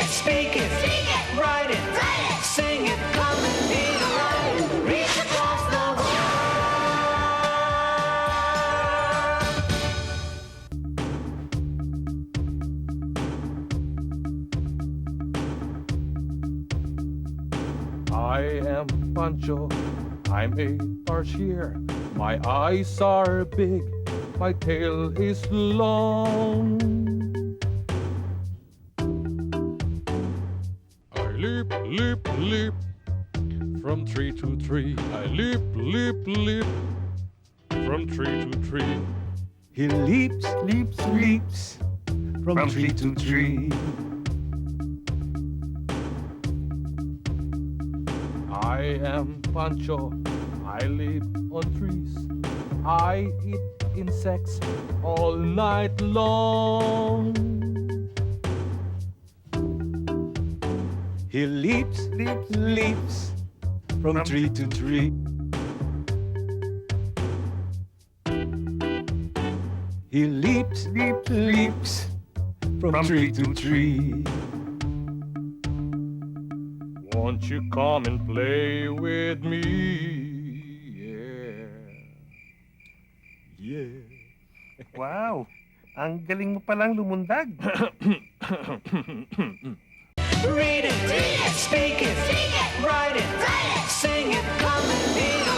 speak it, write it, sing it, come and be right. Reach across the I am Pancho, I'm a Tarsier. My eyes are big, my tail is long. I leap, leap, leap, from tree to tree. I leap, leap, leap, from tree to tree. He leaps, leaps, leaps from tree to tree. I am Pancho, I live on trees. I eat insects all night long. He leaps, leaps, leaps from tree to tree. He leaps, leaps, leaps from tree to tree. Won't you come and play with me? Yeah. Yeah. Wow! Ang galing mo palang lumundag. read it, speak it, write it, sing it, come and be